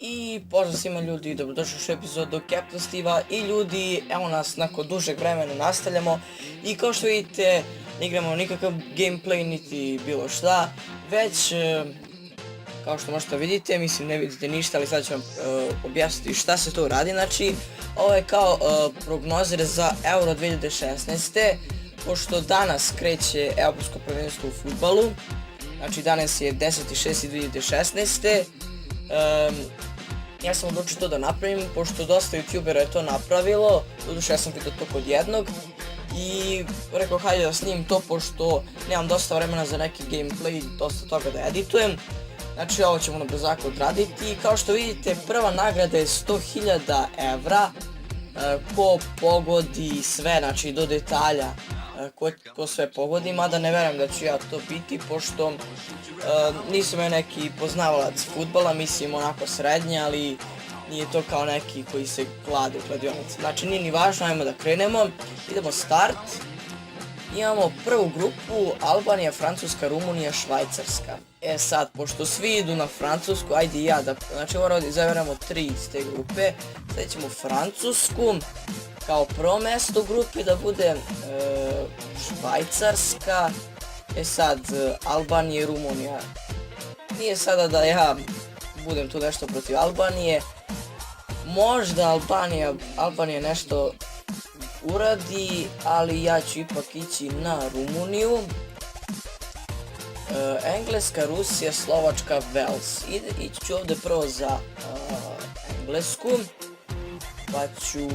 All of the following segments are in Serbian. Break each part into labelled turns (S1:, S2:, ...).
S1: I pozdrav svima ljudi, dobrodošli u epizodu Captain Steve-a i ljudi, evo nas nakon dužeg vremena nastavljamo i kao što vidite ne igramo nikakav gameplay niti bilo šta, već kao što možete vidite, mislim ne vidite ništa, ali sad ću vam objasniti šta se to radi. Znači ovo je kao prognozir za Euro 2016. Pošto danas kreće Evropsko prvenstvo u fudbalu, znači danas je 10.6.2016. Ja sam odlučio to da napravim, pošto dosta youtubera je to napravilo, doduše ja sam vidio to kod jednog i rekao hajde da snimim to pošto nemam dosta vremena za neki gameplay, dosta toga da editujem. Znači ovo ćemo na brzako odraditi i kao što vidite prva nagrada je 100.000 evra, ko pogodi sve, znači do detalja, ko sve pogodi, mada ne verujem da ću ja to biti pošto nisam ja neki poznavalac fudbala, mislim onako srednje, ali nije to kao neki koji se klade u kladionici. Znači nije ni važno, ajmo da krenemo, idemo start. Imamo prvu grupu, Albanija, Francuska, Rumunija, Švajcarska. E sad, pošto svi idu na Francusku, ajde i ja da, znači moramo da izaberemo 3 iz te grupe. Sad ćemo Francusku, kao prvo mesto u grupi da bude Švajcarska. E sad, Albanija i Rumunija. Nije sada da ja budem tu nešto protiv Albanije. Možda Albanija nešto uradi, ali ja ću ipak ići na Rumuniju. Engleska, Rusija, Slovačka, Wales. Ići ću ovdje prvo za Englesku, pa ću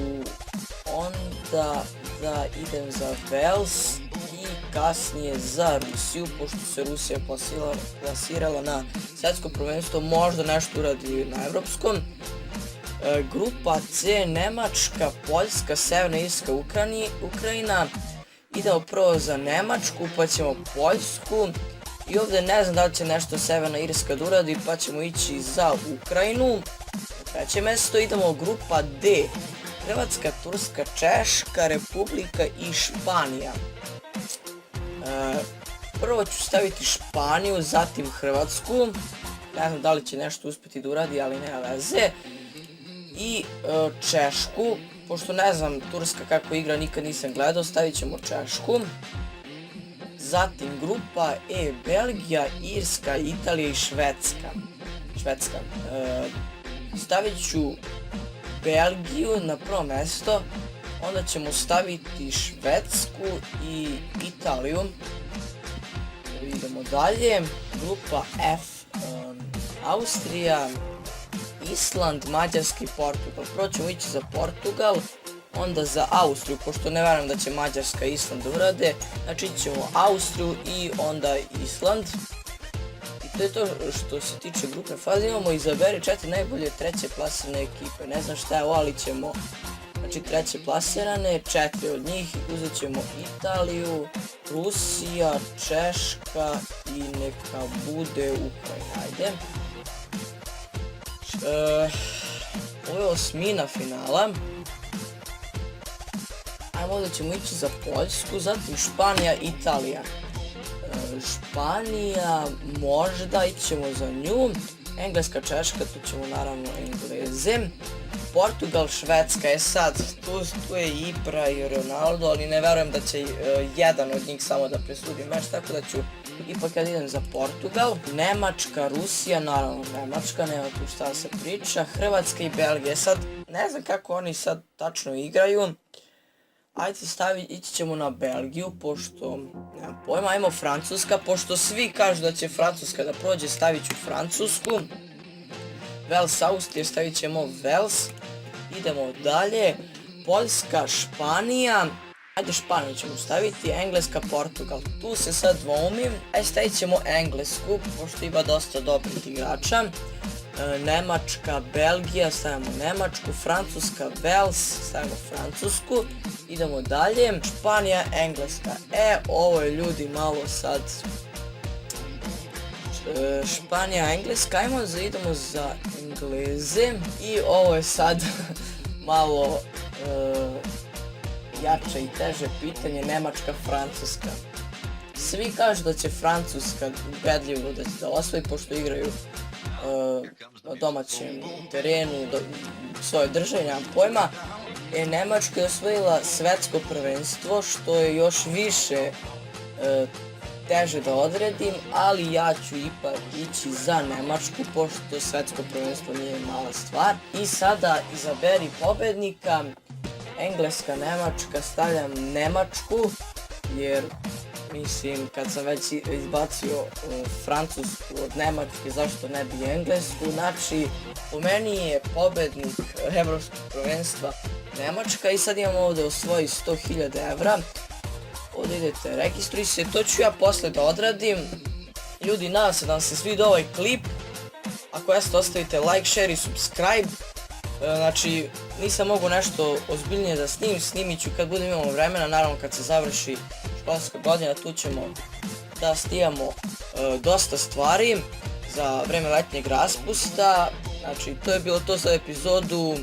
S1: onda da idem za Wales i kasnije za Rusiju, pošto se Rusija plasirala na svjetsko prvenstvo, možda nešto uradi na evropskom. Grupa C, Nemačka, Poljska, Severna Irska, Ukrajina. Idemo prvo za Nemačku, pa ćemo Poljsku. I ovdje ne znam da li će nešto Severna Irska da uradi, pa ćemo ići za Ukrajinu. Treće mjesto, idemo grupa D, Hrvatska, Turska, Češka, Republika i Španija. Prvo ću staviti Španiju, zatim Hrvatsku. Ne znam da li će nešto uspjeti da uradi, ali nema veze. I Češku, pošto ne znam Turska kako igra, nikad nisam gledao, stavit ćemo Češku. Zatim grupa E, Belgija, Irska, Italija i Švedska. Stavit ću Belgiju na prvo mjesto, onda ćemo staviti Švedsku i Italiju. Idemo dalje, grupa F, Austrija, Island, Mađarska i Portugal. Prvo ćemo ići za Portugal, onda za Austriju, pošto ne verujem da će Mađarska i Island urade. Znači ići ćemo Austriju i onda Island. I to je to što se tiče grupne faze. Imamo izaberi 4 najbolje treće plasirane ekipe. Ne znam šta je ovo, ali ćemo znači treće plasirane, 4 od njih. Uzet ćemo Italiju, Rusija, Češka i neka bude Ukrajina. Ajde. Ovo je osmina finala. Ajmo ovdje ćemo ići za Poljsku, zatim Španija, Italija. Španija, možda ićemo za nju. Engleska, Češka, tu ćemo naravno Engleze. Portugal, Švedska, je sad, tu je Ibra i Ronaldo, ali ne verujem da će jedan od njih samo da presudi meč, tako da ću ipak ja idem za Portugal. Nemačka, Rusija, naravno Nemačka, nema tu šta se priča. Hrvatska i Belgija, sad ne znam kako oni sad tačno igraju. Ajde ići ćemo na Belgiju, pošto nemam pojma. Ajmo Francuska, pošto svi kažu da će Francuska da prođe, stavit ću Francusku. Wales, Austrija, stavit ćemo Wales. Idemo dalje, Poljska, Španija. Ajde Španiju ćemo staviti, Engleska, Portugal. Tu se sad dvoumim, stavit ćemo Englesku, pošto ima dosta dobrih igrača. Nemačka, Belgija, stavimo Nemačku, Francuska, Wales, stavimo Francusku. Idemo dalje, Španija, Engleska. Ovo je ljudi malo sad Španija, Engleska, ajmo idemo za Engleze. I ovo je sad malo jače i teže pitanje, Nemačka, Francuska. Svi kažu da će Francuska ubedljivo da osvoji, pošto igraju na domaćem terenu, svoje državi, nemam pojma. Nemačka je osvojila svetsko prvenstvo, što je još više teže da odredim, ali ja ću ipak ići za Nemačku, pošto svetsko prvenstvo nije mala stvar. I sada izaberi pobednika, Engleska, Nemačka, stavljam Nemačku, jer mislim kad sam već izbacio Francusku od Nemačke, zašto ne bi Englesku. Znači, po meni je pobednik evropskog prvenstva Nemačka i sad imamo ovdje osvoji 100.000 evra. Ovdje idete, registruj se, to ću ja posle da odradim. Ljudi, nadam se da vam se svidio ovaj klip. Ako jeste, ostavite like, share i subscribe. Znači, nisam mogu nešto ozbiljnije da snimit ću kad budem imamo vremena, naravno kad se završi školska godina, tu ćemo da snimamo dosta stvari za vreme letnjeg raspusta. Znači, to je bilo to za epizodu,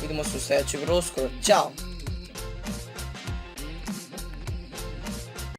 S1: vidimo se u sljedećem vrlo uskoro, ćao!